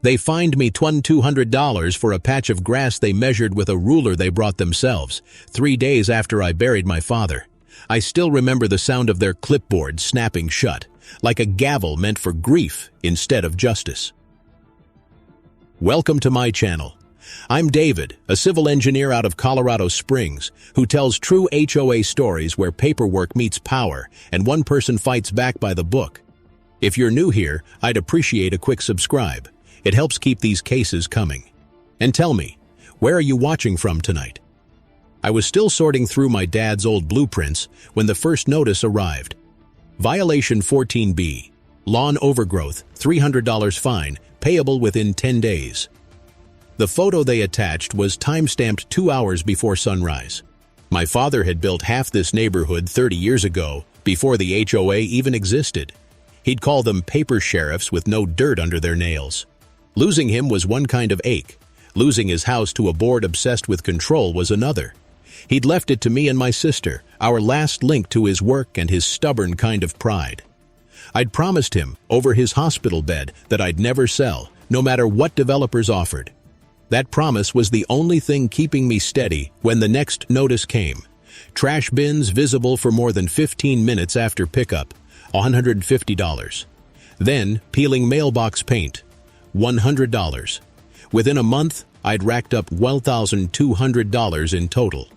They fined me $200 for a patch of grass they measured with a ruler they brought themselves, 3 days after I buried my father. I still remember the sound of their clipboard snapping shut, like a gavel meant for grief instead of justice. Welcome to my channel. I'm David, a civil engineer out of Colorado Springs, who tells true HOA stories where paperwork meets power and one person fights back by the book. If you're new here, I'd appreciate a quick subscribe. It helps keep these cases coming. And tell me, where are you watching from tonight? I was still sorting through my dad's old blueprints when the first notice arrived. Violation 14B. Lawn overgrowth, $300 fine, payable within 10 days. The photo they attached was time-stamped 2 hours before sunrise. My father had built half this neighborhood 30 years ago, before the HOA even existed. He'd call them paper sheriffs with no dirt under their nails. Losing him was one kind of ache. Losing his house to a board obsessed with control was another. He'd left it to me and my sister, our last link to his work and his stubborn kind of pride. I'd promised him, over his hospital bed, that I'd never sell, no matter what developers offered. That promise was the only thing keeping me steady when the next notice came. Trash bins visible for more than 15 minutes after pickup, $150. Then, peeling mailbox paint, $100. Within a month, I'd racked up $1,200 in total.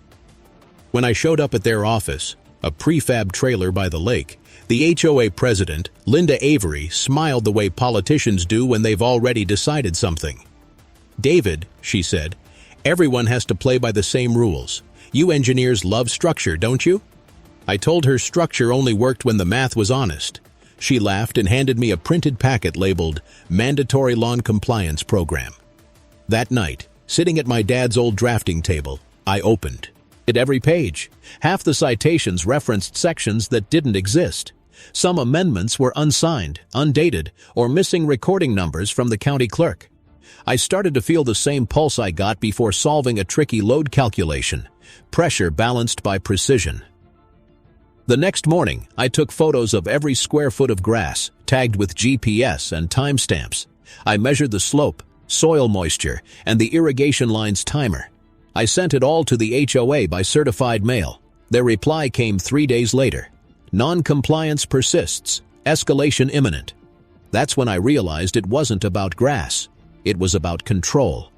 When I showed up at their office, a prefab trailer by the lake, the HOA president, Linda Avery, smiled the way politicians do when they've already decided something. "David," she said, "everyone has to play by the same rules. You engineers love structure, don't you?" I told her structure only worked when the math was honest. She laughed and handed me a printed packet labeled Mandatory Lawn Compliance Program. That night, sitting at my dad's old drafting table, I opened. At every page, half the citations referenced sections that didn't exist. Some amendments were unsigned, undated, or missing recording numbers from the county clerk. I started to feel the same pulse I got before solving a tricky load calculation, pressure balanced by precision. The next morning, I took photos of every square foot of grass, tagged with GPS and timestamps. I measured the slope, soil moisture, and the irrigation line's timer. I sent it all to the HOA by certified mail. Their reply came 3 days later. Non-compliance persists. Escalation imminent. That's when I realized it wasn't about grass. It was about control.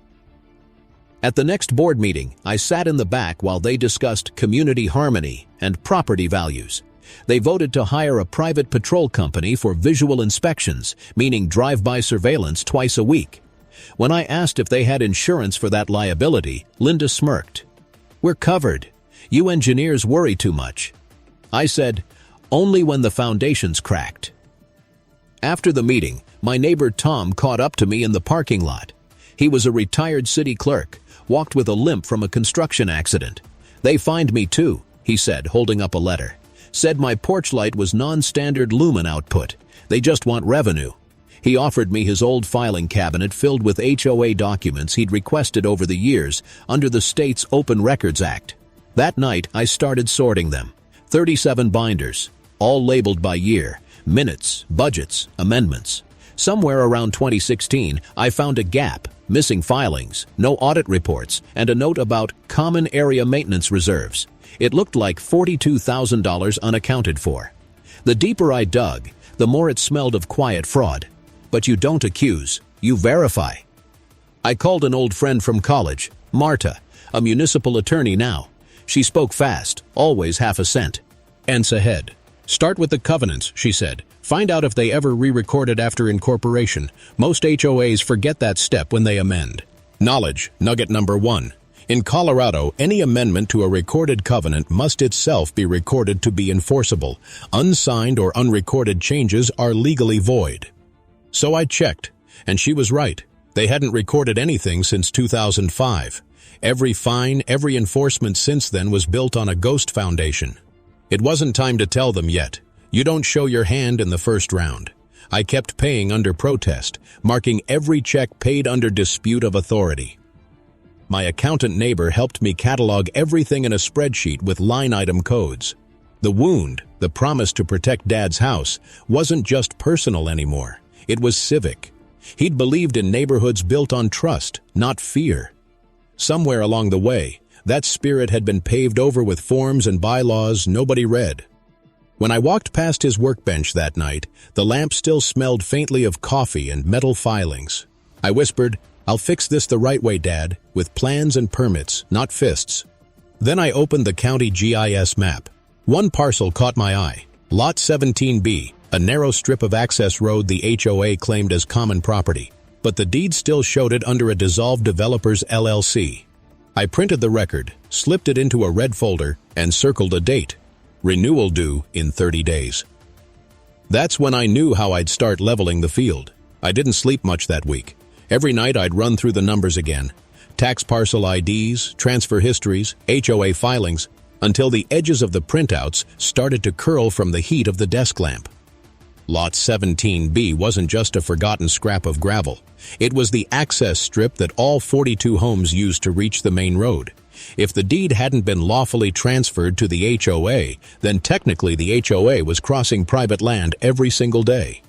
At the next board meeting, I sat in the back while they discussed community harmony and property values. They voted to hire a private patrol company for visual inspections, meaning drive-by surveillance twice a week. When I asked if they had insurance for that liability, Linda smirked. "We're covered. You engineers worry too much." I said, "Only when the foundation's cracked." After the meeting, my neighbor Tom caught up to me in the parking lot. He was a retired city clerk, walked with a limp from a construction accident. "They fined me too," he said, holding up a letter. "Said my porch light was non-standard lumen output. They just want revenue." He offered me his old filing cabinet filled with HOA documents he'd requested over the years under the state's Open Records Act. That night, I started sorting them. 37 binders, all labeled by year, minutes, budgets, amendments. Somewhere around 2016, I found a gap, missing filings, no audit reports, and a note about common area maintenance reserves. It looked like $42,000 unaccounted for. The deeper I dug, the more it smelled of quiet fraud. But you don't accuse, you verify. I called an old friend from college, Marta, a municipal attorney now. She spoke fast, always half a cent. "Ends ahead. Start with the covenants," she said. "Find out if they ever re-recorded after incorporation. Most HOAs forget that step when they amend." Knowledge, nugget number 1. In Colorado, any amendment to a recorded covenant must itself be recorded to be enforceable. Unsigned or unrecorded changes are legally void. So I checked, and she was right. They hadn't recorded anything since 2005. Every fine, every enforcement since then was built on a ghost foundation. It wasn't time to tell them yet. You don't show your hand in the first round. I kept paying under protest, marking every check paid under dispute of authority. My accountant neighbor helped me catalog everything in a spreadsheet with line item codes. The wound, the promise to protect Dad's house, wasn't just personal anymore. It was civic. He'd believed in neighborhoods built on trust, not fear. Somewhere along the way, that spirit had been paved over with forms and bylaws nobody read. When I walked past his workbench that night, the lamp still smelled faintly of coffee and metal filings. I whispered, "I'll fix this the right way, Dad, with plans and permits, not fists." Then I opened the county GIS map. One parcel caught my eye, Lot 17B, a narrow strip of access road the HOA claimed as common property, but the deed still showed it under a dissolved developer's LLC. I printed the record, slipped it into a red folder, and circled a date. Renewal due in 30 days. That's when I knew how I'd start leveling the field. I didn't sleep much that week. Every night I'd run through the numbers again. Tax parcel IDs, transfer histories, HOA filings, until the edges of the printouts started to curl from the heat of the desk lamp. Lot 17B wasn't just a forgotten scrap of gravel. It was the access strip that all 42 homes used to reach the main road. If the deed hadn't been lawfully transferred to the HOA, then technically the HOA was crossing private land every single day.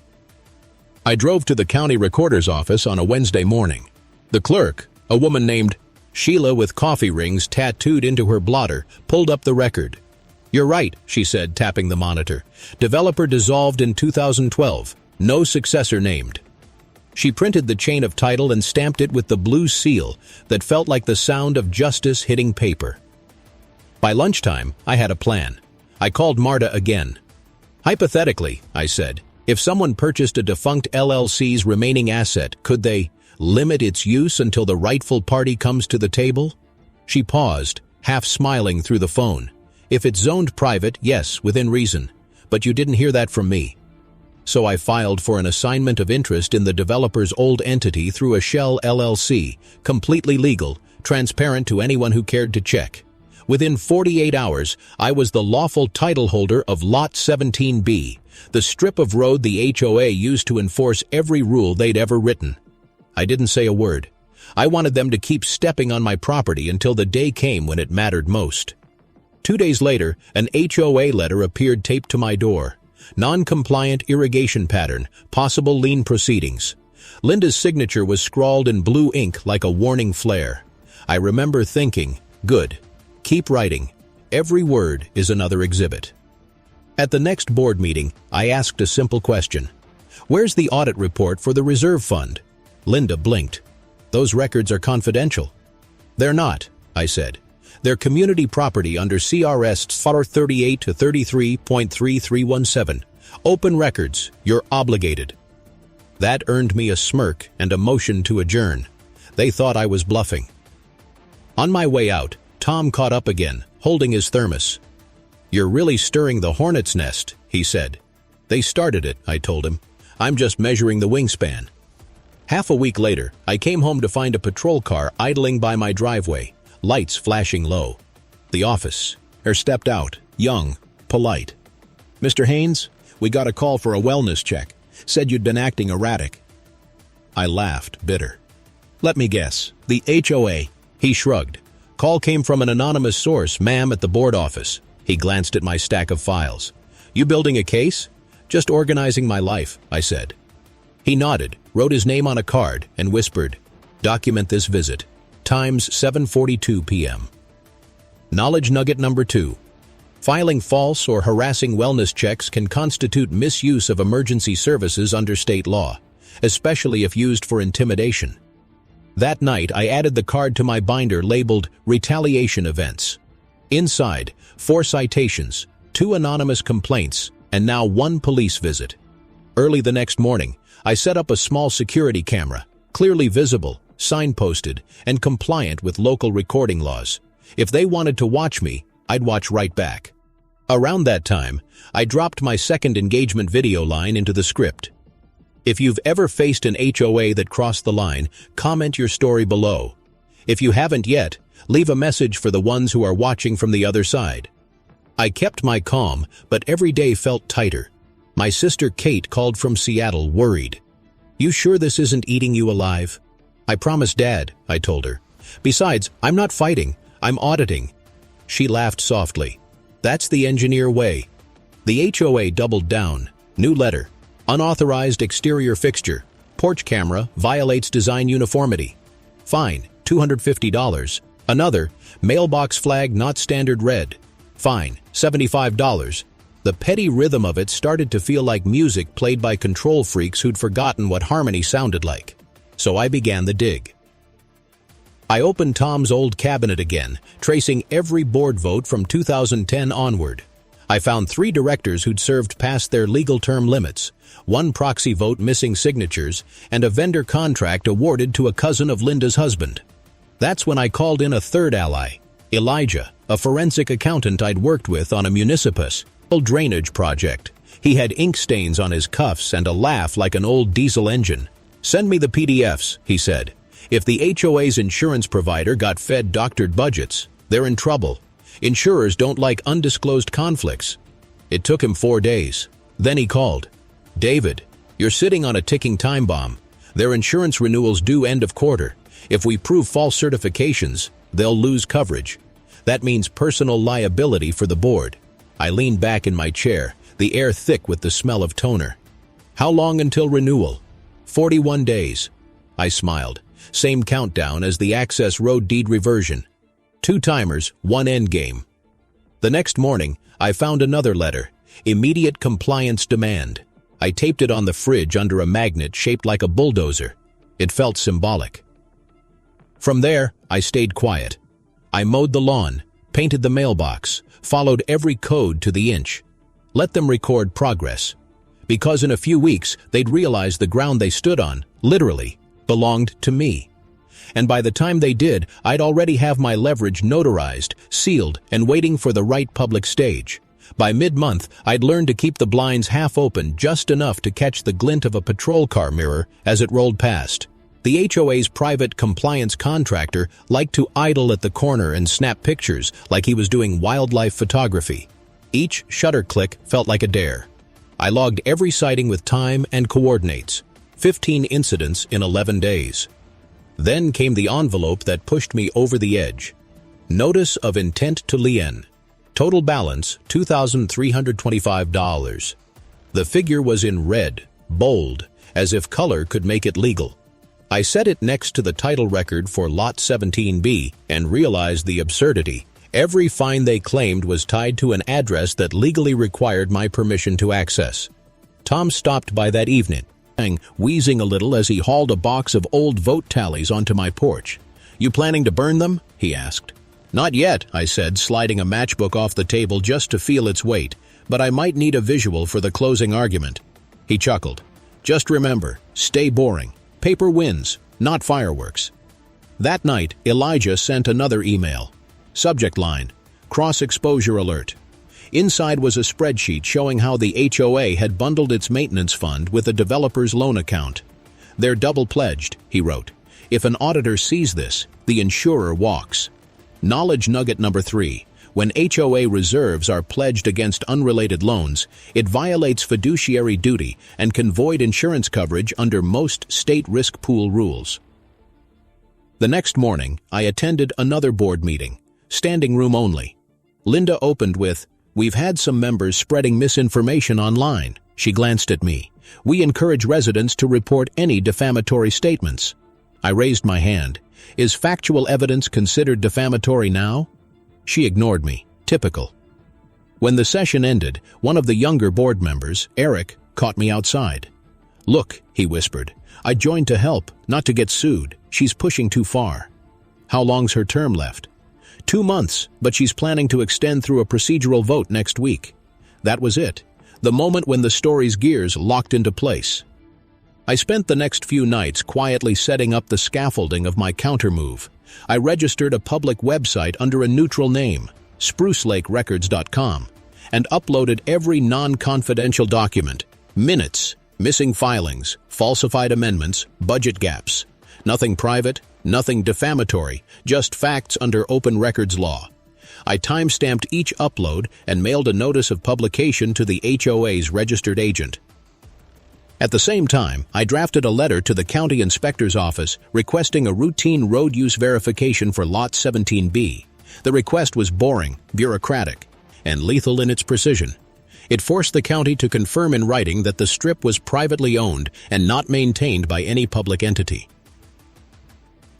I drove to the county recorder's office on a Wednesday morning. The clerk, a woman named Sheila with coffee rings tattooed into her blotter, pulled up the record. "You're right," she said, tapping the monitor. "Developer dissolved in 2012. No successor named." She printed the chain of title and stamped it with the blue seal that felt like the sound of justice hitting paper. By lunchtime, I had a plan. I called Marta again. "Hypothetically," I said, "if someone purchased a defunct LLC's remaining asset, could they limit its use until the rightful party comes to the table?" She paused, half smiling through the phone. "If it's zoned private, yes, within reason. But you didn't hear that from me." So I filed for an assignment of interest in the developer's old entity through a shell LLC, completely legal, transparent to anyone who cared to check. Within 48 hours, I was the lawful title holder of Lot 17B, the strip of road the HOA used to enforce every rule they'd ever written. I didn't say a word. I wanted them to keep stepping on my property until the day came when it mattered most. 2 days later, an HOA letter appeared taped to my door. Non-compliant irrigation pattern, possible lien proceedings. Linda's signature was scrawled in blue ink like a warning flare. I remember thinking, good, keep writing. Every word is another exhibit. At the next board meeting, I asked a simple question. "Where's the audit report for the reserve fund?" Linda blinked. "Those records are confidential." "They're not," I said. "They're community property under CRS 38 to 33.3317. Open records. You're obligated." That earned me a smirk and a motion to adjourn. They thought I was bluffing. On my way out, Tom caught up again, holding his thermos. "You're really stirring the hornet's nest," he said. "They started it," I told him. "I'm just measuring the wingspan." Half a week later, I came home to find a patrol car idling by my driveway, lights flashing low. The officer stepped out, young, polite. "Mr. Haynes, we got a call for a wellness check. Said you'd been acting erratic." I laughed, bitter. "Let me guess. The HOA." He shrugged. "Call came from an anonymous source, ma'am, at the board office." He glanced at my stack of files. "You building a case?" "Just organizing my life," I said. He nodded, wrote his name on a card, and whispered, "Document this visit. Times 7:42 p.m. Knowledge nugget number 2. Filing false or harassing wellness checks can constitute misuse of emergency services under state law, especially if used for intimidation. That night, I added the card to my binder labeled Retaliation Events. Inside, 4 citations, 2 anonymous complaints, and now 1 police visit. Early the next morning, I set up a small security camera, clearly visible, signposted, and compliant with local recording laws. If they wanted to watch me, I'd watch right back. Around that time, I dropped my second engagement video line into the script. If you've ever faced an HOA that crossed the line, comment your story below. If you haven't yet, leave a message for the ones who are watching from the other side. I kept my calm, but every day felt tighter. My sister Kate called from Seattle, worried. "You sure this isn't eating you alive?" "I promised Dad," I told her. "Besides, I'm not fighting, I'm auditing." She laughed softly. "That's the engineer way." The HOA doubled down. New letter. Unauthorized exterior fixture. Porch camera violates design uniformity. Fine, $250. Another, mailbox flag not standard red. Fine, $75. The petty rhythm of it started to feel like music played by control freaks who'd forgotten what harmony sounded like. So I began the dig. I opened Tom's old cabinet again, tracing every board vote from 2010 onward. I found 3 directors who'd served past their legal term limits, 1 proxy vote missing signatures, and a vendor contract awarded to a cousin of Linda's husband. That's when I called in a third ally, Elijah, a forensic accountant I'd worked with on a municipal drainage project. He had ink stains on his cuffs and a laugh like an old diesel engine. "Send me the PDFs," he said. "If the HOA's insurance provider got fed doctored budgets, they're in trouble. Insurers don't like undisclosed conflicts." It took him 4 days. Then he called. "David, you're sitting on a ticking time bomb. Their insurance renewals due end of quarter. If we prove false certifications, they'll lose coverage. That means personal liability for the board." I leaned back in my chair, the air thick with the smell of toner. "How long until renewal?" 41 days. I smiled. Same countdown as the access road deed reversion. 2 timers, 1 end game. The next morning, I found another letter. Immediate compliance demand. I taped it on the fridge under a magnet shaped like a bulldozer. It felt symbolic. From there, I stayed quiet. I mowed the lawn, painted the mailbox, followed every code to the inch. Let them record progress. Because in a few weeks, they'd realize the ground they stood on, literally, belonged to me. And by the time they did, I'd already have my leverage notarized, sealed, and waiting for the right public stage. By mid-month, I'd learned to keep the blinds half open just enough to catch the glint of a patrol car mirror as it rolled past. The HOA's private compliance contractor liked to idle at the corner and snap pictures like he was doing wildlife photography. Each shutter click felt like a dare. I logged every sighting with time and coordinates. 15 incidents in 11 days. Then came the envelope that pushed me over the edge. Notice of intent to lien. Total balance, $2,325. The figure was in red, bold, as if color could make it legal. I set it next to the title record for Lot 17B and realized the absurdity. Every fine they claimed was tied to an address that legally required my permission to access. Tom stopped by that evening, wheezing a little as he hauled a box of old vote tallies onto my porch. "You planning to burn them?" he asked. "Not yet," I said, sliding a matchbook off the table just to feel its weight, "but I might need a visual for the closing argument." He chuckled. "Just remember, stay boring. Paper wins, not fireworks." That night, Elijah sent another email. Subject line, cross-exposure alert. Inside was a spreadsheet showing how the HOA had bundled its maintenance fund with a developer's loan account. "They're double-pledged," he wrote. "If an auditor sees this, the insurer walks." Knowledge nugget number 3. When HOA reserves are pledged against unrelated loans, it violates fiduciary duty and can void insurance coverage under most state risk pool rules. The next morning, I attended another board meeting. Standing room only. Linda opened with, "We've had some members spreading misinformation online." She glanced at me. "We encourage residents to report any defamatory statements." I raised my hand. "Is factual evidence considered defamatory now?" She ignored me. Typical. When the session ended, one of the younger board members, Eric, caught me outside. "Look," he whispered. "I joined to help, not to get sued. She's pushing too far." "How long's her term left?" 2 months, but she's planning to extend through a procedural vote next week. That was it. The moment when the story's gears locked into place. I spent the next few nights quietly setting up the scaffolding of my countermove. I registered a public website under a neutral name, sprucelakerecords.com, and uploaded every non-confidential document, minutes, missing filings, falsified amendments, budget gaps. Nothing private, nothing defamatory, just facts under open records law. I time-stamped each upload and mailed a notice of publication to the HOA's registered agent. At the same time, I drafted a letter to the county inspector's office requesting a routine road use verification for Lot 17B. The request was boring, bureaucratic, and lethal in its precision. It forced the county to confirm in writing that the strip was privately owned and not maintained by any public entity.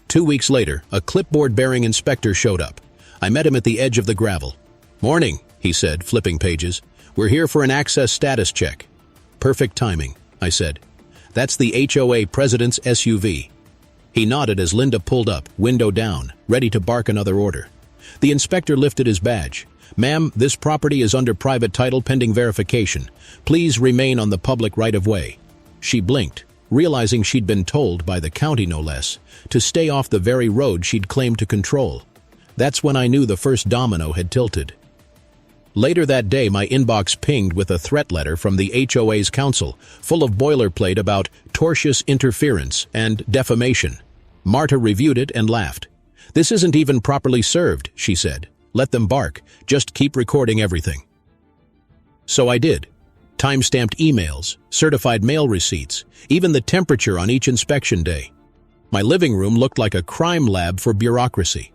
2 weeks later, a clipboard-bearing inspector showed up. I met him at the edge of the gravel. "Morning," he said, flipping pages. "We're here for an access status check." "Perfect timing," I said. "That's the HOA president's SUV." He nodded as Linda pulled up, window down, ready to bark another order. The inspector lifted his badge. "Ma'am, this property is under private title pending verification. Please remain on the public right-of-way." She blinked, realizing she'd been told, by the county no less, to stay off the very road she'd claimed to control. That's when I knew the first domino had tilted. Later that day, my inbox pinged with a threat letter from the HOA's council, full of boilerplate about tortious interference and defamation. Marta reviewed it and laughed. "This isn't even properly served," she said. "Let them bark. Just keep recording everything." So I did. Time-stamped emails, certified mail receipts, even the temperature on each inspection day. My living room looked like a crime lab for bureaucracy.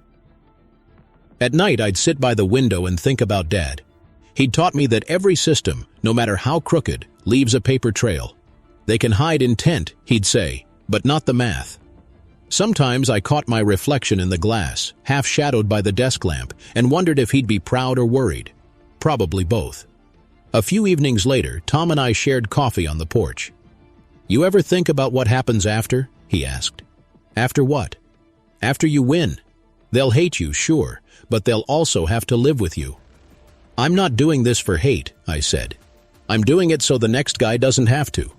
At night, I'd sit by the window and think about Dad. He'd taught me that every system, no matter how crooked, leaves a paper trail. They can hide intent, he'd say, but not the math. Sometimes I caught my reflection in the glass, half shadowed by the desk lamp, and wondered if he'd be proud or worried. Probably both. A few evenings later, Tom and I shared coffee on the porch. "You ever think about what happens after?" he asked. "After what?" "After you win. They'll hate you, sure, but they'll also have to live with you." "I'm not doing this for hate," I said. "I'm doing it so the next guy doesn't have to."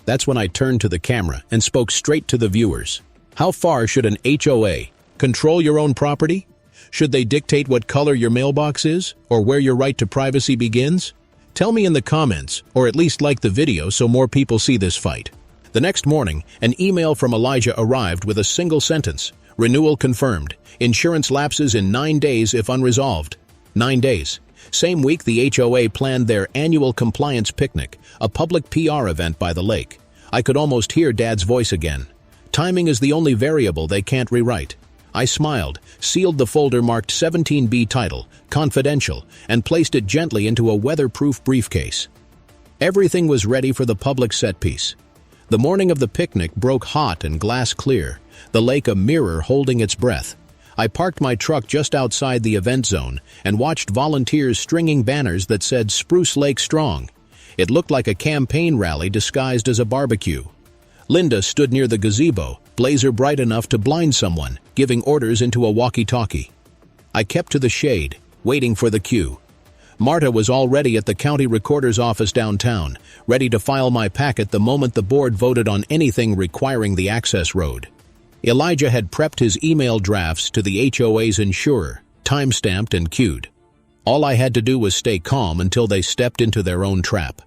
That's when I turned to the camera and spoke straight to the viewers. How far should an HOA control your own property? Should they dictate what color your mailbox is, or where your right to privacy begins? Tell me in the comments, or at least like the video so more people see this fight. The next morning, an email from Elijah arrived with a single sentence. "Renewal confirmed. Insurance lapses in 9 days if unresolved." 9 days. Same week, the HOA planned their annual compliance picnic, a public PR event by the lake. I could almost hear Dad's voice again. Timing is the only variable they can't rewrite. I smiled, sealed the folder marked 17B title, confidential, and placed it gently into a weatherproof briefcase. Everything was ready for the public set piece. The morning of the picnic broke hot and glass clear, the lake a mirror holding its breath. I parked my truck just outside the event zone and watched volunteers stringing banners that said "Spruce Lake Strong." It looked like a campaign rally disguised as a barbecue. Linda stood near the gazebo, blazer bright enough to blind someone, giving orders into a walkie-talkie. I kept to the shade, waiting for the cue. Marta was already at the county recorder's office downtown, ready to file my packet the moment the board voted on anything requiring the access road. Elijah had prepped his email drafts to the HOA's insurer, time-stamped and queued. All I had to do was stay calm until they stepped into their own trap.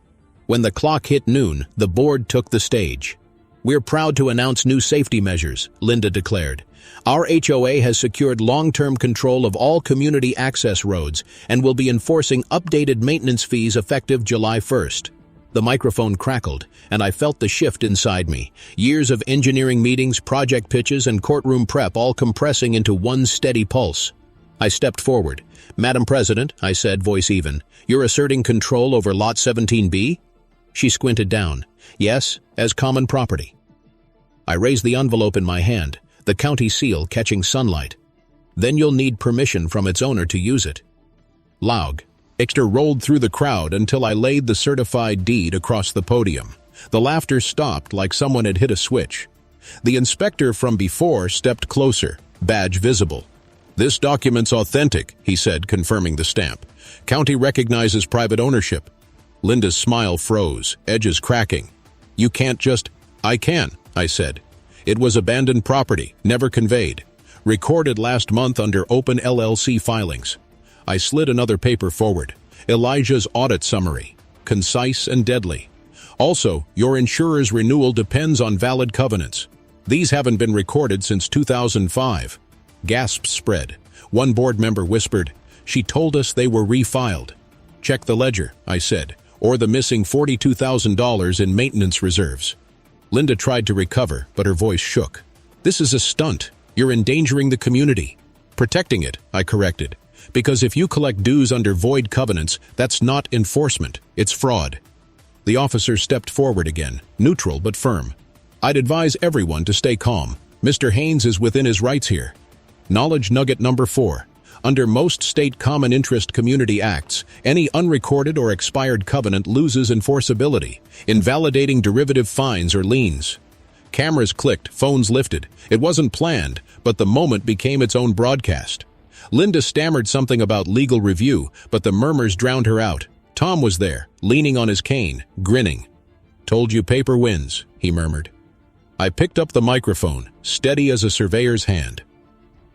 When the clock hit noon, the board took the stage. "We're proud to announce new safety measures," Linda declared. "Our HOA has secured long-term control of all community access roads and will be enforcing updated maintenance fees effective July 1st. The microphone crackled, and I felt the shift inside me. Years of engineering meetings, project pitches, and courtroom prep all compressing into one steady pulse. I stepped forward. "Madam President," I said, voice even, "you're asserting control over Lot 17B? She squinted down. "Yes, as common property." I raised the envelope in my hand, the county seal catching sunlight. "Then you'll need permission from its owner to use it." Loud. Exter rolled through the crowd until I laid the certified deed across the podium. The laughter stopped like someone had hit a switch. The inspector from before stepped closer, badge visible. "This document's authentic," he said, confirming the stamp. "County recognizes private ownership." Linda's smile froze, edges cracking. "You can't just—" "I can," I said. "It was abandoned property, never conveyed. Recorded last month under open LLC filings." I slid another paper forward. Elijah's audit summary. Concise and deadly. "Also, your insurer's renewal depends on valid covenants. These haven't been recorded since 2005. Gasps spread. One board member whispered, "She told us they were refiled." "Check the ledger," I said, "or the missing $42,000 in maintenance reserves." Linda tried to recover, but her voice shook. "This is a stunt. You're endangering the community." "Protecting it," I corrected. Because if you collect dues under void covenants, that's not enforcement, it's fraud. The officer stepped forward again, neutral but firm. I'd advise everyone to stay calm. Mr. Haynes is within his rights here. Knowledge nugget number 4. Under most state common interest community acts, any unrecorded or expired covenant loses enforceability, invalidating derivative fines or liens. Cameras clicked, phones lifted. It wasn't planned, but the moment became its own broadcast. Linda stammered something about legal review, but the murmurs drowned her out. Tom was there, leaning on his cane, grinning. "Told you paper wins," he murmured. I picked up the microphone, steady as a surveyor's hand.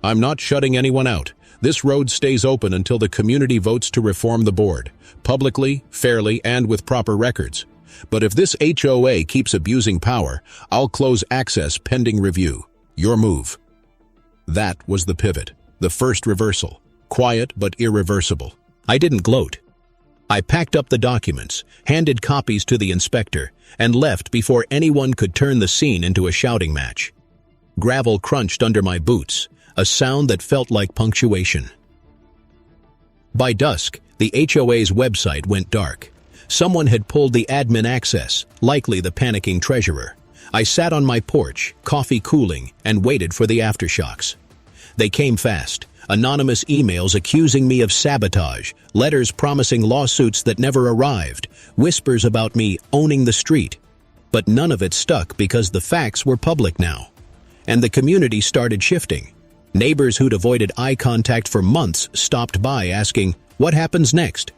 "I'm not shutting anyone out. This road stays open until the community votes to reform the board, publicly, fairly, and with proper records. But if this HOA keeps abusing power, I'll close access pending review. Your move." That was the pivot, the first reversal. Quiet but irreversible. I didn't gloat. I packed up the documents, handed copies to the inspector, and left before anyone could turn the scene into a shouting match. Gravel crunched under my boots, a sound that felt like punctuation. By dusk, the HOA's website went dark. Someone had pulled the admin access, likely the panicking treasurer. I sat on my porch, coffee cooling, and waited for the aftershocks. They came fast. Anonymous emails accusing me of sabotage, letters promising lawsuits that never arrived, whispers about me owning the street. But none of it stuck because the facts were public now. And the community started shifting. Neighbors who'd avoided eye contact for months stopped by asking, "What happens next?"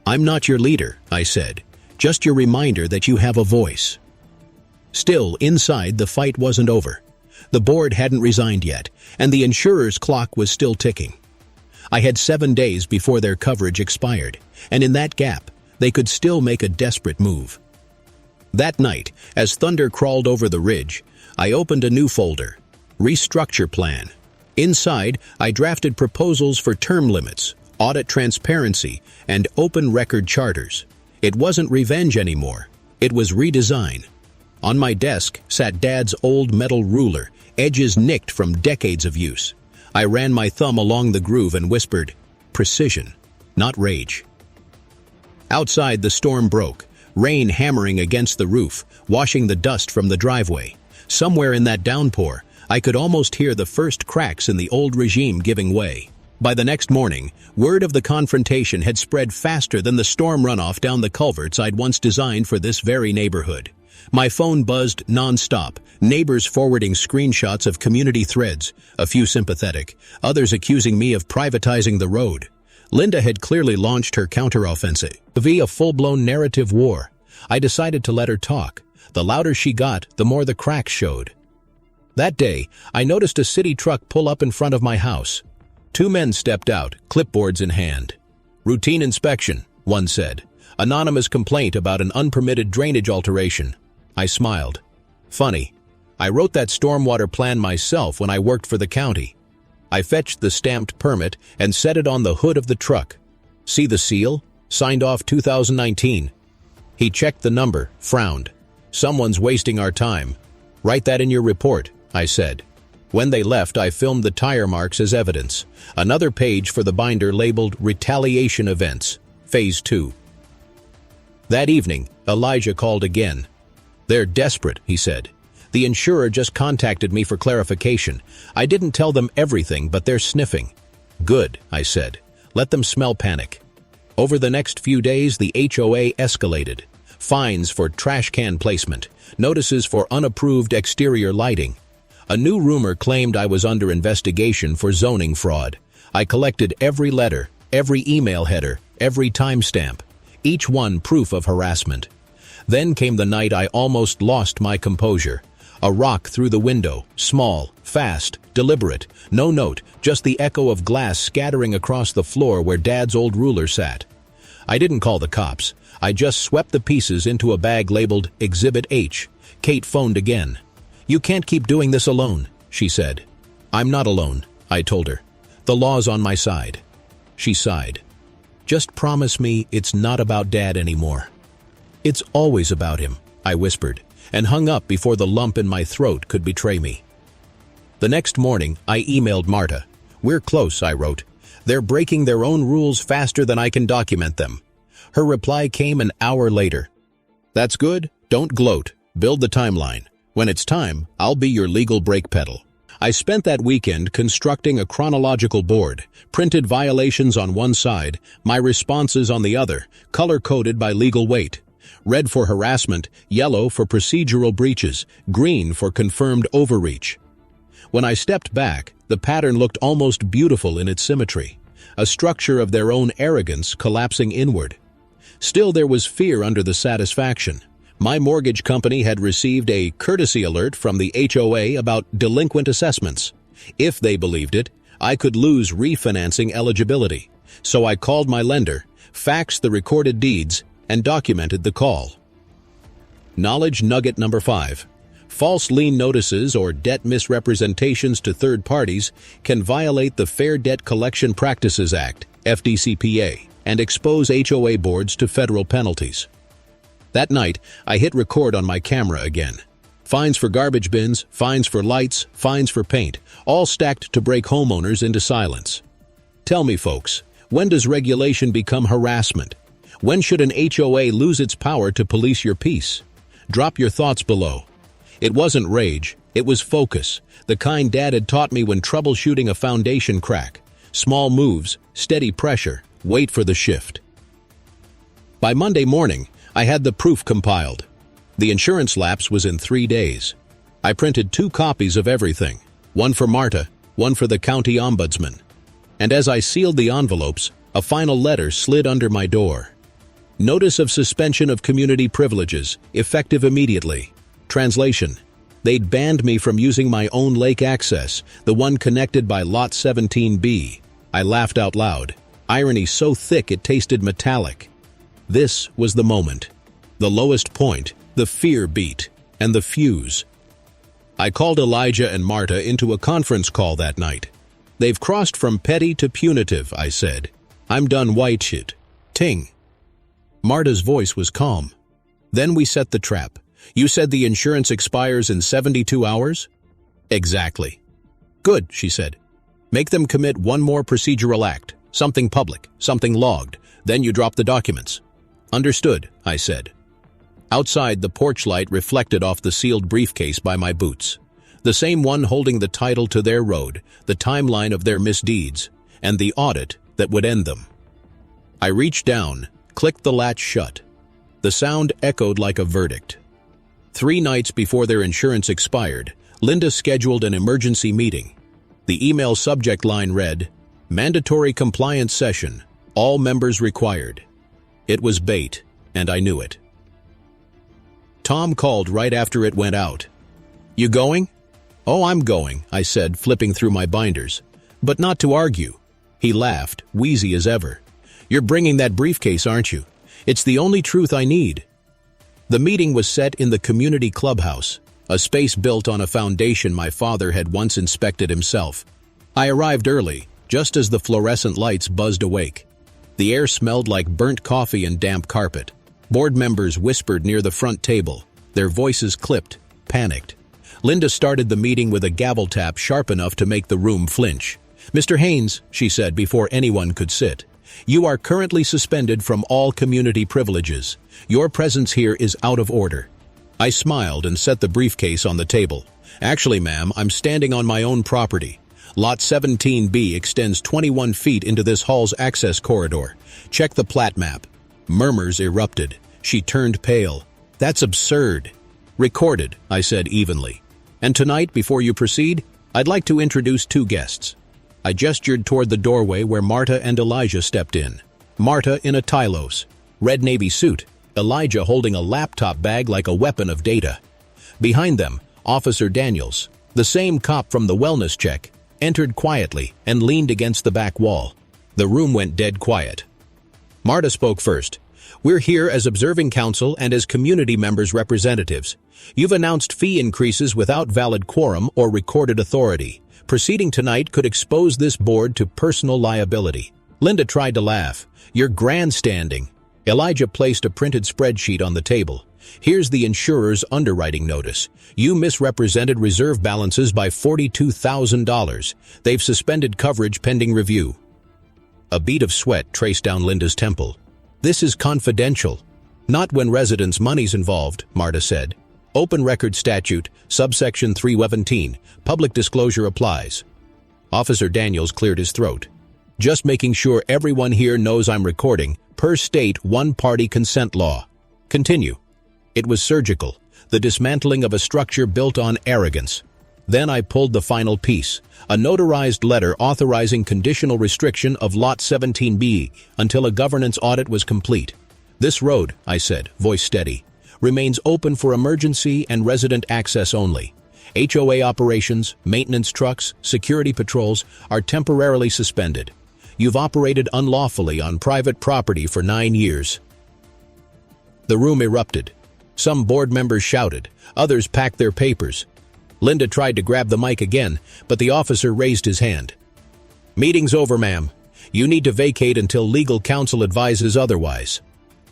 "I'm not your leader," I said, "just your reminder that you have a voice." Still, inside, the fight wasn't over. The board hadn't resigned yet, and the insurer's clock was still ticking. I had 7 days before their coverage expired, and in that gap, they could still make a desperate move. That night, as thunder crawled over the ridge, I opened a new folder, Restructure Plan. Inside, I drafted proposals for term limits, audit transparency, and open record charters. It wasn't revenge anymore. It was redesign. On my desk sat Dad's old metal ruler, edges nicked from decades of use. I ran my thumb along the groove and whispered, "Precision, not rage." Outside, the storm broke, rain hammering against the roof, washing the dust from the driveway. Somewhere in that downpour, I could almost hear the first cracks in the old regime giving way. By the next morning, word of the confrontation had spread faster than the storm runoff down the culverts I'd once designed for this very neighborhood. My phone buzzed nonstop, neighbors forwarding screenshots of community threads, a few sympathetic, others accusing me of privatizing the road. Linda had clearly launched her counteroffensive, a full-blown narrative war. I decided to let her talk. The louder she got, the more the cracks showed. That day, I noticed a city truck pull up in front of my house. 2 men stepped out, clipboards in hand. "Routine inspection," one said. "Anonymous complaint about an unpermitted drainage alteration." I smiled. Funny. I wrote that stormwater plan myself when I worked for the county. I fetched the stamped permit and set it on the hood of the truck. "See the seal? Signed off 2019. He checked the number, frowned. "Someone's wasting our time." "Write that in your report," I said. When they left, I filmed the tire marks as evidence. Another page for the binder labeled Retaliation Events, Phase 2. That evening, Elijah called again. "They're desperate," he said. "The insurer just contacted me for clarification. I didn't tell them everything, but they're sniffing." "Good," I said. "Let them smell panic." Over the next few days, the HOA escalated. Fines for trash can placement, notices for unapproved exterior lighting. A new rumor claimed I was under investigation for zoning fraud. I collected every letter, every email header, every timestamp, each one proof of harassment. Then came the night I almost lost my composure. A rock through the window, small, fast, deliberate, no note, just the echo of glass scattering across the floor where Dad's old ruler sat. I didn't call the cops. I just swept the pieces into a bag labeled Exhibit H. Kate phoned again. "You can't keep doing this alone," she said. "I'm not alone," I told her. "The law's on my side." She sighed. "Just promise me it's not about Dad anymore." "It's always about him," I whispered, and hung up before the lump in my throat could betray me. The next morning, I emailed Marta. "We're close," I wrote. They're breaking their own rules faster than I can document them. Her reply came an hour later. That's good. Don't gloat. Build the timeline. When it's time, I'll be your legal brake pedal. I spent that weekend constructing a chronological board, printed violations on one side, my responses on the other, color-coded by legal weight. Red for harassment, yellow for procedural breaches, green for confirmed overreach. When I stepped back, the pattern looked almost beautiful in its symmetry, a structure of their own arrogance collapsing inward. Still, there was fear under the satisfaction. My mortgage company had received a courtesy alert from the HOA about delinquent assessments. If they believed it, I could lose refinancing eligibility. So I called my lender, faxed the recorded deeds, and documented the call. Knowledge nugget number 5. False lien notices or debt misrepresentations to third parties can violate the Fair Debt Collection Practices Act, FDCPA, and expose HOA boards to federal penalties. That night, I hit record on my camera again. Fines for garbage bins, fines for lights, fines for paint, all stacked to break homeowners into silence. Tell me, folks, when does regulation become harassment? When should an HOA lose its power to police your peace? Drop your thoughts below. It wasn't rage, it was focus, the kind Dad had taught me when troubleshooting a foundation crack. Small moves, steady pressure, wait for the shift. By Monday morning, I had the proof compiled. The insurance lapse was in 3 days. I printed 2 copies of everything, one for Marta, one for the county ombudsman. And as I sealed the envelopes, a final letter slid under my door. Notice of suspension of community privileges, effective immediately. Translation: they'd banned me from using my own lake access, the one connected by Lot 17B. I laughed out loud, irony so thick it tasted metallic. This was the moment. The lowest point, the fear beat, and the fuse. I called Elijah and Marta into a conference call that night. They've crossed from petty to punitive, I said. I'm done white shit. Ting. Marta's voice was calm. Then we set the trap. You said the insurance expires in 72 hours? Exactly. Good, she said. Make them commit one more procedural act, something public, something logged. Then you drop the documents. Understood, I said. Outside, the porch light reflected off the sealed briefcase by my boots. The same one holding the title to their road, the timeline of their misdeeds, and the audit that would end them. I reached down, clicked the latch shut. The sound echoed like a verdict. 3 nights before their insurance expired, Linda scheduled an emergency meeting. The email subject line read, "Mandatory compliance session, all members required." It was bait, and I knew it. Tom called right after it went out. You going? Oh, I'm going, I said, flipping through my binders. But not to argue. He laughed, wheezy as ever. You're bringing that briefcase, aren't you? It's the only truth I need. The meeting was set in the community clubhouse, a space built on a foundation my father had once inspected himself. I arrived early, just as the fluorescent lights buzzed awake. The air smelled like burnt coffee and damp carpet. Board members whispered near the front table, their voices clipped, panicked. Linda started the meeting with a gavel tap sharp enough to make the room flinch. Mr. Haynes, she said before anyone could sit, you are currently suspended from all community privileges. Your presence here is out of order. I smiled and set the briefcase on the table. Actually, ma'am, I'm standing on my own property. Lot 17B extends 21 feet into this hall's access corridor. Check the plat map. Murmurs erupted. She turned pale. That's absurd. Recorded, I said evenly. And tonight, before you proceed, I'd like to introduce 2 guests. I gestured toward the doorway where Marta and Elijah stepped in. Marta in a Tylos, red navy suit, Elijah holding a laptop bag like a weapon of data. Behind them, Officer Daniels, the same cop from the wellness check, entered quietly and leaned against the back wall. The room went dead quiet. Marta spoke first. We're here as observing counsel and as community members' representatives. You've announced fee increases without valid quorum or recorded authority. Proceeding tonight could expose this board to personal liability. Linda tried to laugh. You're grandstanding. Elijah placed a printed spreadsheet on the table. Here's the insurer's underwriting notice. You misrepresented reserve balances by $42,000. They've suspended coverage pending review. A bead of sweat traced down Linda's temple. "This is confidential." "Not when residents' money's involved," Marta said. "Open Record Statute, subsection 317, public disclosure applies." Officer Daniels cleared his throat. "Just making sure everyone here knows I'm recording, per state one-party consent law." "Continue." "It was surgical, the dismantling of a structure built on arrogance." Then I pulled the final piece, a notarized letter authorizing conditional restriction of Lot 17B until a governance audit was complete. "This road," I said, voice steady, "remains open for emergency and resident access only. HOA operations, maintenance trucks, security patrols are temporarily suspended. You've operated unlawfully on private property for 9 years." The room erupted. Some board members shouted, others packed their papers. Linda tried to grab the mic again, but the officer raised his hand. "Meeting's over, ma'am. You need to vacate until legal counsel advises otherwise."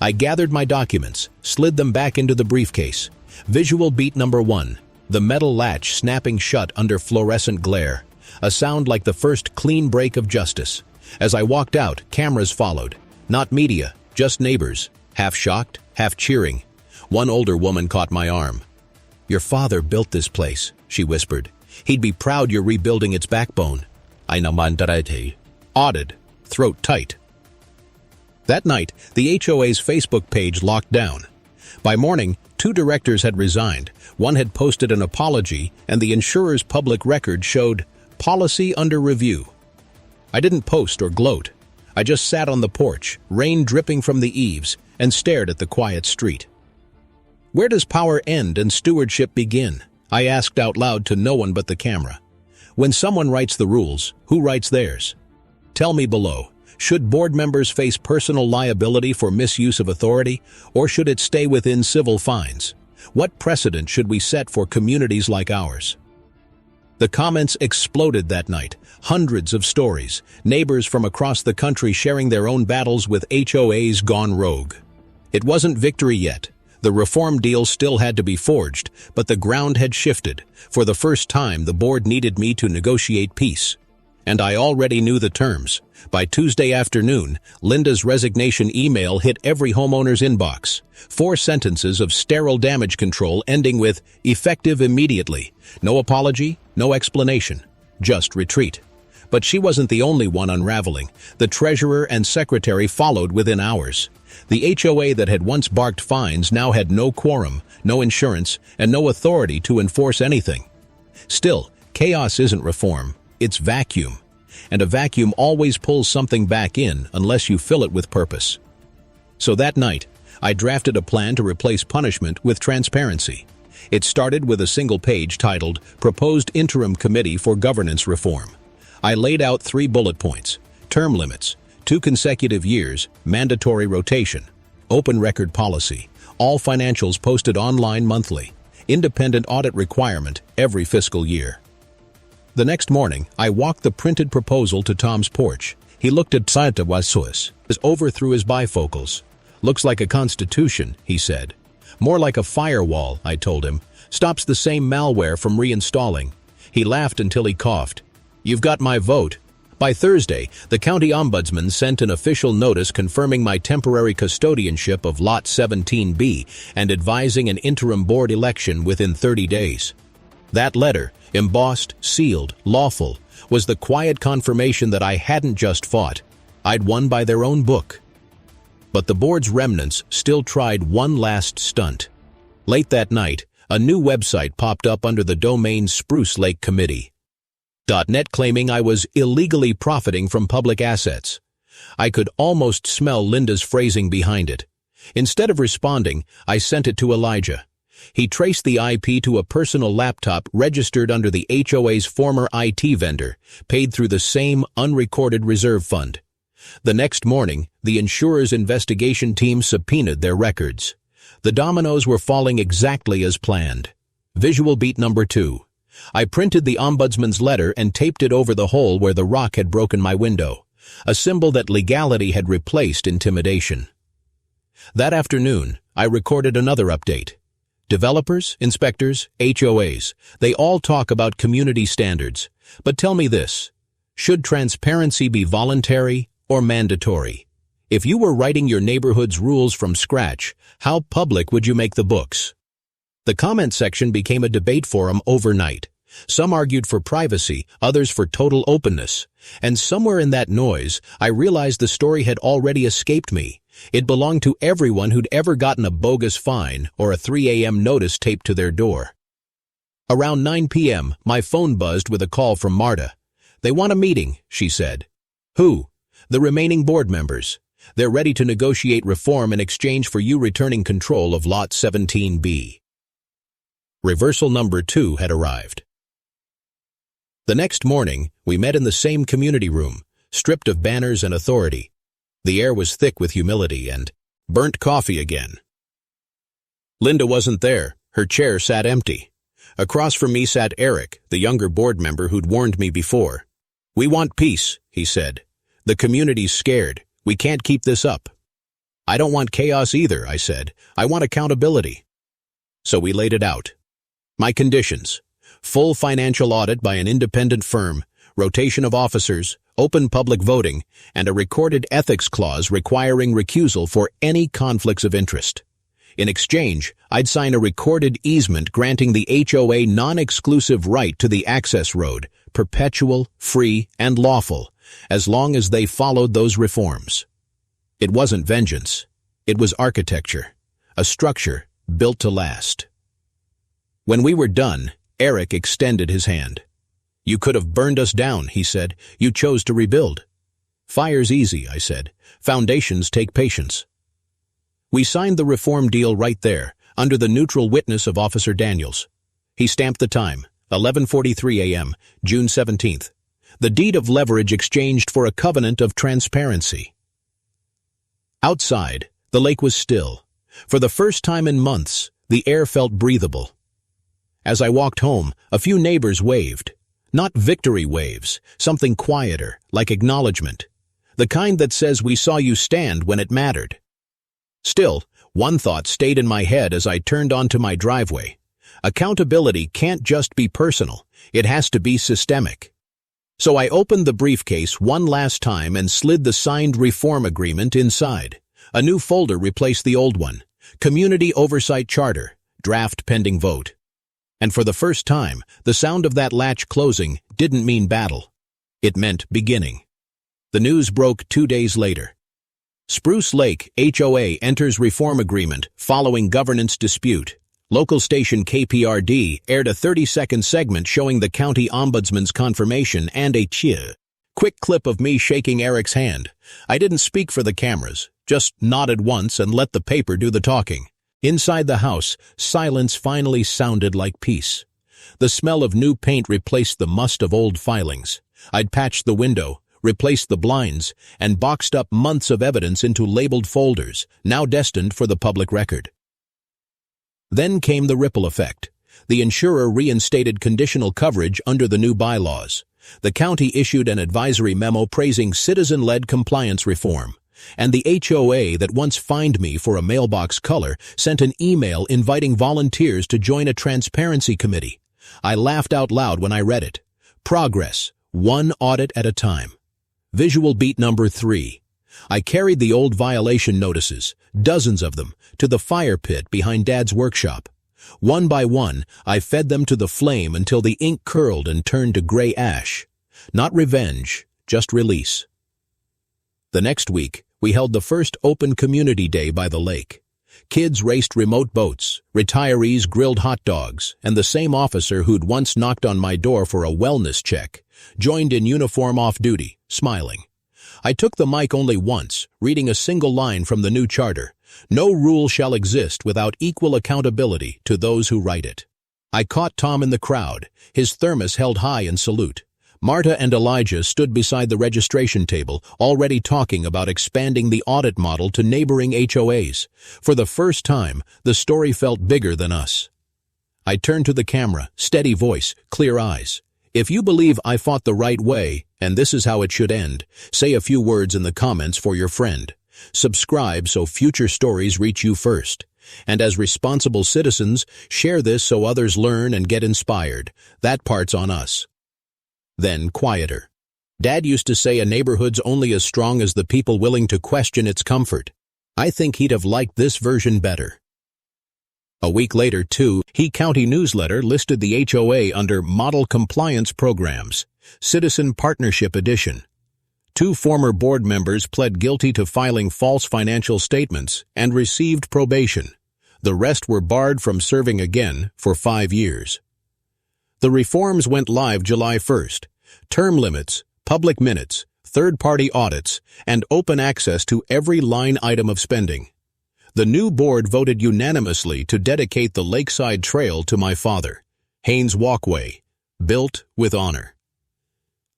I gathered my documents, slid them back into the briefcase. Visual beat number 1, the metal latch snapping shut under fluorescent glare, a sound like the first clean break of justice. As I walked out, cameras followed. Not media, just neighbors, half shocked, half cheering. One older woman caught my arm. "Your father built this place," she whispered. "He'd be proud you're rebuilding its backbone." I namandarate. Awed, throat tight. That night, the HOA's Facebook page locked down. By morning, 2 directors had resigned. One had posted an apology, and the insurer's public record showed policy under review. I didn't post or gloat. I just sat on the porch, rain dripping from the eaves, and stared at the quiet street. "Where does power end and stewardship begin?" I asked out loud to no one but the camera. "When someone writes the rules, who writes theirs?" Tell me below. Should board members face personal liability for misuse of authority, or should it stay within civil fines? What precedent should we set for communities like ours? The comments exploded that night. Hundreds of stories, neighbors from across the country sharing their own battles with HOAs gone rogue. It wasn't victory yet. The reform deal still had to be forged, but the ground had shifted. For the first time, the board needed me to negotiate peace. And I already knew the terms. By Tuesday afternoon, Linda's resignation email hit every homeowner's inbox. 4 sentences of sterile damage control ending with "effective immediately." No apology, no explanation, just retreat. But she wasn't the only one unraveling. The treasurer and secretary followed within hours. The HOA that had once barked fines now had no quorum, no insurance, and no authority to enforce anything. Still, chaos isn't reform, it's vacuum. And a vacuum always pulls something back in unless you fill it with purpose. So that night, I drafted a plan to replace punishment with transparency. It started with a single page titled "Proposed Interim Committee for Governance Reform." I laid out 3 bullet points: term limits, 2 consecutive years, mandatory rotation, open record policy, all financials posted online monthly, independent audit requirement every fiscal year. The next morning, I walked the printed proposal to Tom's porch. He looked at citations, overthrew his bifocals. "Looks like a constitution," he said. "More like a firewall," I told him. "Stops the same malware from reinstalling." He laughed until he coughed. "You've got my vote." By Thursday, the county ombudsman sent an official notice confirming my temporary custodianship of Lot 17B and advising an interim board election within 30 days. That letter, embossed, sealed, lawful, was the quiet confirmation that I hadn't just fought. I'd won by their own book. But the board's remnants still tried one last stunt. Late that night, a new website popped up under the domain Spruce Lake Committee. .net claiming I was illegally profiting from public assets. I could almost smell Linda's phrasing behind it. Instead of responding, I sent it to Elijah. He traced the IP to a personal laptop registered under the HOA's former IT vendor, paid through the same unrecorded reserve fund. The next morning, the insurer's investigation team subpoenaed their records. The dominoes were falling exactly as planned. Visual beat number 2. I printed the ombudsman's letter and taped it over the hole where the rock had broken my window, a symbol that legality had replaced intimidation. That afternoon, I recorded another update. Developers, inspectors, HOAs, they all talk about community standards. But tell me this, should transparency be voluntary or mandatory? If you were writing your neighborhood's rules from scratch, how public would you make the books? The comment section became a debate forum overnight. Some argued for privacy, others for total openness. And somewhere in that noise, I realized the story had already escaped me. It belonged to everyone who'd ever gotten a bogus fine or a 3 a.m. notice taped to their door. Around 9 p.m., my phone buzzed with a call from Marta. "They want a meeting," she said. "Who?" "The remaining board members. They're ready to negotiate reform in exchange for you returning control of Lot 17B. Reversal number 2 had arrived. The next morning, we met in the same community room, stripped of banners and authority. The air was thick with humility and burnt coffee again. Linda wasn't there. Her chair sat empty. Across from me sat Eric, the younger board member who'd warned me before. "We want peace," he said. "The community's scared. We can't keep this up." "I don't want chaos either," I said. "I want accountability." So we laid it out. My conditions: full financial audit by an independent firm, rotation of officers, open public voting, and a recorded ethics clause requiring recusal for any conflicts of interest. In exchange, I'd sign a recorded easement granting the HOA non-exclusive right to the access road, perpetual, free, and lawful, as long as they followed those reforms. It wasn't vengeance. It was architecture, a structure built to last. When we were done, Eric extended his hand. "You could have burned us down," he said. "You chose to rebuild." "Fire's easy," I said. "Foundations take patience." We signed the reform deal right there, under the neutral witness of Officer Daniels. He stamped the time, 11:43 a.m., June 17th. The deed of leverage exchanged for a covenant of transparency. Outside, the lake was still. For the first time in months, the air felt breathable. As I walked home, a few neighbors waved. Not victory waves, something quieter, like acknowledgement. The kind that says we saw you stand when it mattered. Still, one thought stayed in my head as I turned onto my driveway. Accountability can't just be personal, it has to be systemic. So I opened the briefcase one last time and slid the signed reform agreement inside. A new folder replaced the old one. Community Oversight Charter, draft pending vote. And for the first time, the sound of that latch closing didn't mean battle. It meant beginning. The news broke 2 days later. Spruce Lake HOA enters reform agreement following governance dispute. Local station KPRD aired a 30-second segment showing the county ombudsman's confirmation and a quick clip of me shaking Eric's hand. I didn't speak for the cameras, just nodded once and let the paper do the talking. Inside the house, silence finally sounded like peace. The smell of new paint replaced the must of old filings. I'd patched the window, replaced the blinds, and boxed up months of evidence into labeled folders, now destined for the public record. Then came the ripple effect. The insurer reinstated conditional coverage under the new bylaws. The county issued an advisory memo praising citizen-led compliance reform. And the HOA that once fined me for a mailbox color sent an email inviting volunteers to join a transparency committee. I laughed out loud when I read it. Progress, one audit at a time. Visual beat number 3. I carried the old violation notices, dozens of them, to the fire pit behind Dad's workshop. One by one, I fed them to the flame until the ink curled and turned to gray ash. Not revenge, just release. The next week, we held the first open community day by the lake. Kids raced remote boats, retirees grilled hot dogs, and the same officer who'd once knocked on my door for a wellness check joined in uniform off-duty, smiling. I took the mic only once, reading a single line from the new charter. No rule shall exist without equal accountability to those who write it. I caught Tom in the crowd, his thermos held high in salute. Marta and Elijah stood beside the registration table, already talking about expanding the audit model to neighboring HOAs. For the first time, the story felt bigger than us. I turned to the camera, steady voice, clear eyes. If you believe I fought the right way, and this is how it should end, say a few words in the comments for your friend. Subscribe so future stories reach you first. And as responsible citizens, share this so others learn and get inspired. That part's on us. Then quieter. Dad used to say a neighborhood's only as strong as the people willing to question its comfort. I think he'd have liked this version better. A week later, too, HOA County newsletter listed the HOA under Model Compliance Programs, Citizen Partnership Edition. 2 former board members pled guilty to filing false financial statements and received probation. The rest were barred from serving again for 5 years. The reforms went live July 1st. Term limits, public minutes, third-party audits, and open access to every line item of spending. The new board voted unanimously to dedicate the Lakeside Trail to my father, Haynes Walkway, built with honor.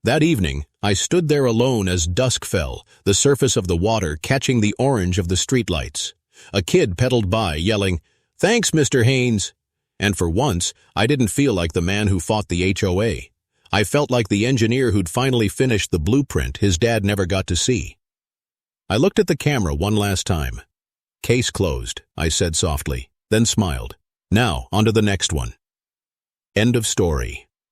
That evening, I stood there alone as dusk fell, the surface of the water catching the orange of the streetlights. A kid pedaled by, yelling, "Thanks, Mr. Haynes." And for once, I didn't feel like the man who fought the HOA. I felt like the engineer who'd finally finished the blueprint his dad never got to see. I looked at the camera one last time. "Case closed," I said softly, then smiled. "Now, on to the next one." End of story.